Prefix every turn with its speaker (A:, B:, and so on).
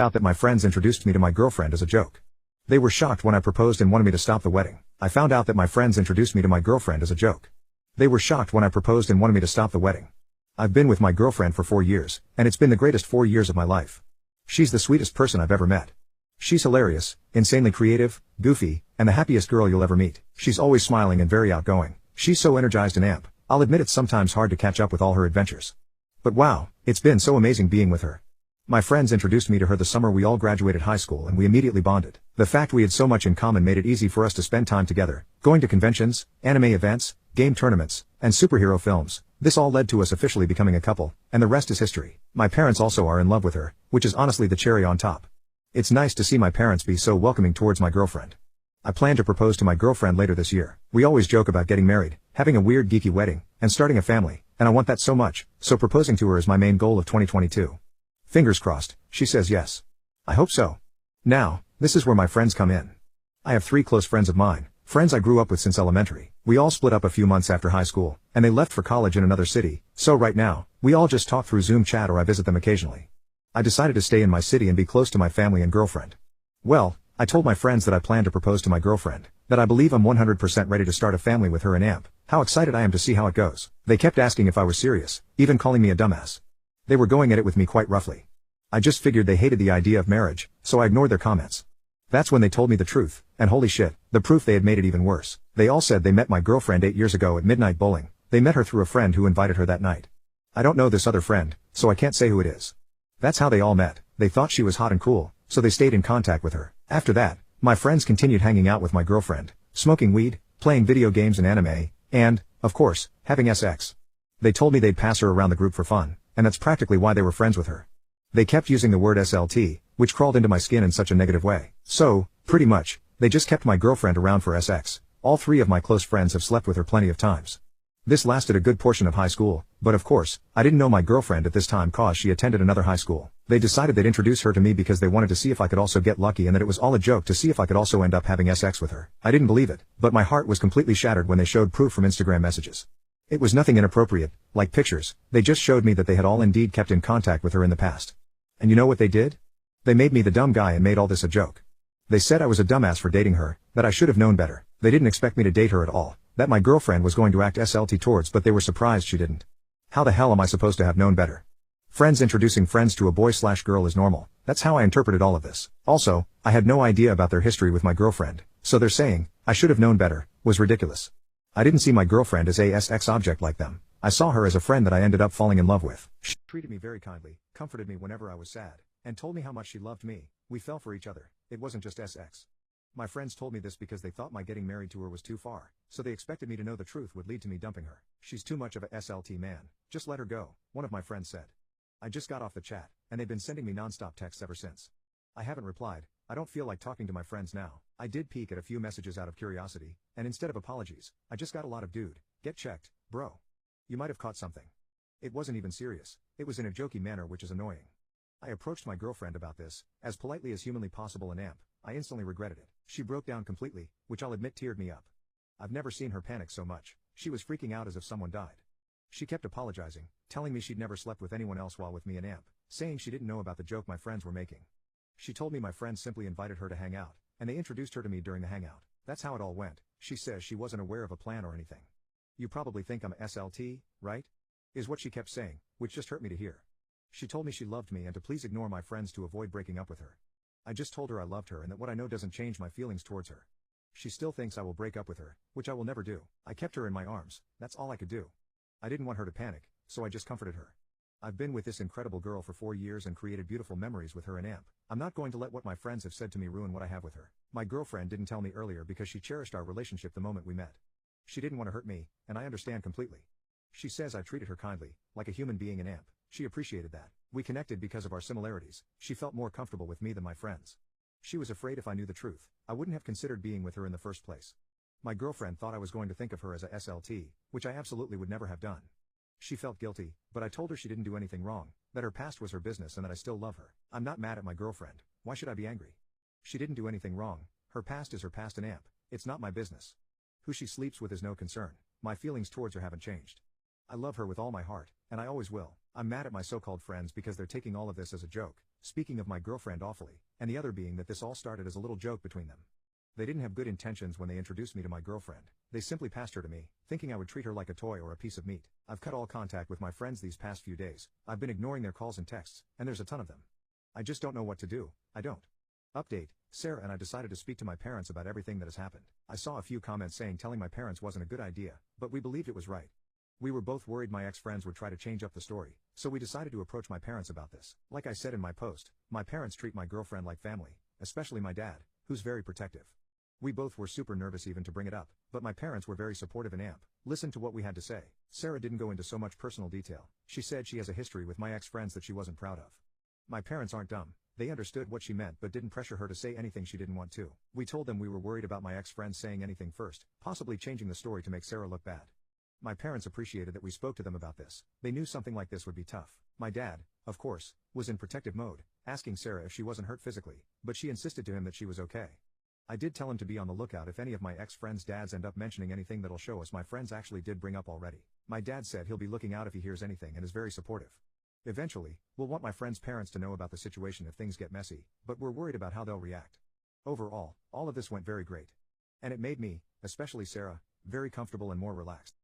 A: out that my friends introduced me to my girlfriend as a joke. They were shocked when I proposed and wanted me to stop the wedding. I found out that my friends introduced me to my girlfriend as a joke. They were shocked when I proposed and wanted me to stop the wedding. I've been with my girlfriend for 4 years, and it's been the greatest 4 years of my life. She's the sweetest person I've ever met. She's hilarious, insanely creative, goofy, and the happiest girl you'll ever meet. She's always smiling and very outgoing. She's so energized and amp. I'll admit it's sometimes hard to catch up with all her adventures. But wow, it's been so amazing being with her. My friends introduced me to her the summer we all graduated high school and we immediately bonded. The fact we had so much in common made it easy for us to spend time together, going to conventions, anime events, game tournaments, and superhero films. This all led to us officially becoming a couple, and the rest is history. My parents also are in love with her, which is honestly the cherry on top. It's nice to see my parents be so welcoming towards my girlfriend. I plan to propose to my girlfriend later this year. We always joke about getting married, having a weird geeky wedding, and starting a family, and I want that so much, so proposing to her is my main goal of 2022. Fingers crossed, she says yes. I hope so. Now, this is where my friends come in. I have 3 close friends of mine, friends I grew up with since elementary. We all split up a few months after high school, and they left for college in another city, so right now, we all just talk through Zoom chat or I visit them occasionally. I decided to stay in my city and be close to my family and girlfriend. Well, I told my friends that I plan to propose to my girlfriend, that I believe I'm 100% ready to start a family with her and amp, how excited I am to see how it goes. They kept asking if I was serious, even calling me a dumbass. They were going at it with me quite roughly. I just figured they hated the idea of marriage, so I ignored their comments. That's when they told me the truth, and holy shit, the proof they had made it even worse. They all said they met my girlfriend 8 years ago at midnight bowling. They met her through a friend who invited her that night. I don't know this other friend, so I can't say who it is. That's how they all met. They thought she was hot and cool, so they stayed in contact with her. After that, my friends continued hanging out with my girlfriend, smoking weed, playing video games and anime, and, of course, having sex. They told me they'd pass her around the group for fun, and that's practically why they were friends with her. They kept using the word SLT, which crawled into my skin in such a negative way. So, pretty much, they just kept my girlfriend around for sex. All 3 of my close friends have slept with her plenty of times. This lasted a good portion of high school, but of course, I didn't know my girlfriend at this time cause she attended another high school. They decided they'd introduce her to me because they wanted to see if I could also get lucky and that it was all a joke to see if I could also end up having sex with her. I didn't believe it, but my heart was completely shattered when they showed proof from Instagram messages. It was nothing inappropriate, like pictures, they just showed me that they had all indeed kept in contact with her in the past. And you know what they did? They made me the dumb guy and made all this a joke. They said I was a dumbass for dating her, that I should have known better. They didn't expect me to date her at all, that my girlfriend was going to act SLT towards, but they were surprised she didn't. How the hell am I supposed to have known better? Friends introducing friends to a boy/girl is normal. That's how I interpreted all of this. Also, I had no idea about their history with my girlfriend, so their saying, I should have known better, was ridiculous. I didn't see my girlfriend as a sex object like them. I saw her as a friend that I ended up falling in love with. She treated me very kindly, comforted me whenever I was sad, and told me how much she loved me. We fell for each other. It wasn't just sex. My friends told me this because they thought my getting married to her was too far, so they expected me to know the truth would lead to me dumping her. She's too much of a SLT man. Just let her go, one of my friends said. I just got off the chat, and they've been sending me non-stop texts ever since. I haven't replied. I don't feel like talking to my friends now. I did peek at a few messages out of curiosity, and instead of apologies, I just got a lot of dude, get checked, bro. You might have caught something. It wasn't even serious. It was in a jokey manner, which is annoying. I approached my girlfriend about this, as politely as humanly possible, and amp. I instantly regretted it. She broke down completely, which I'll admit teared me up. I've never seen her panic so much. She was freaking out as if someone died. She kept apologizing, telling me she'd never slept with anyone else while with me and amp, saying she didn't know about the joke my friends were making. She told me my friends simply invited her to hang out, and they introduced her to me during the hangout. That's how it all went. She says she wasn't aware of a plan or anything. You probably think I'm SLT, right? Is what she kept saying, which just hurt me to hear. She told me she loved me and to please ignore my friends to avoid breaking up with her. I just told her I loved her and that what I know doesn't change my feelings towards her. She still thinks I will break up with her, which I will never do. I kept her in my arms, that's all I could do. I didn't want her to panic, so I just comforted her. I've been with this incredible girl for 4 years and created beautiful memories with her and amp. I'm not going to let what my friends have said to me ruin what I have with her. My girlfriend didn't tell me earlier because she cherished our relationship the moment we met. She didn't want to hurt me, and I understand completely. She says I treated her kindly, like a human being, and amp. She appreciated that. We connected because of our similarities. She felt more comfortable with me than my friends. She was afraid if I knew the truth, I wouldn't have considered being with her in the first place. My girlfriend thought I was going to think of her as a SLT, which I absolutely would never have done. She felt guilty, but I told her she didn't do anything wrong, that her past was her business and that I still love her. I'm not mad at my girlfriend. Why should I be angry? She didn't do anything wrong. Her past is her past, and amp. It's not my business. Who she sleeps with is no concern. My feelings towards her haven't changed. I love her with all my heart, and I always will. I'm mad at my so-called friends because they're taking all of this as a joke, speaking of my girlfriend awfully, and the other being that this all started as a little joke between them. They didn't have good intentions when they introduced me to my girlfriend, they simply passed her to me, thinking I would treat her like a toy or a piece of meat. I've cut all contact with my friends these past few days, I've been ignoring their calls and texts, and there's a ton of them. I just don't know what to do, I don't. Update, Sarah and I decided to speak to my parents about everything that has happened. I saw a few comments saying telling my parents wasn't a good idea, but we believed it was right. We were both worried my ex-friends would try to change up the story, so we decided to approach my parents about this. Like I said in my post, my parents treat my girlfriend like family, especially my dad, who's very protective. We both were super nervous even to bring it up, but my parents were very supportive and listened to what we had to say. Sarah didn't go into so much personal detail, she said she has a history with my ex-friends that she wasn't proud of. My parents aren't dumb, they understood what she meant but didn't pressure her to say anything she didn't want to. We told them we were worried about my ex-friends saying anything first, possibly changing the story to make Sarah look bad. My parents appreciated that we spoke to them about this, they knew something like this would be tough. My dad, of course, was in protective mode, asking Sarah if she wasn't hurt physically, but she insisted to him that she was okay. I did tell him to be on the lookout if any of my ex-friends' dads end up mentioning anything that'll show us my friends actually did bring up already. My dad said he'll be looking out if he hears anything and is very supportive. Eventually, we'll want my friends' parents to know about the situation if things get messy, but we're worried about how they'll react. Overall, all of this went very great. And it made me, especially Sarah, very comfortable and more relaxed.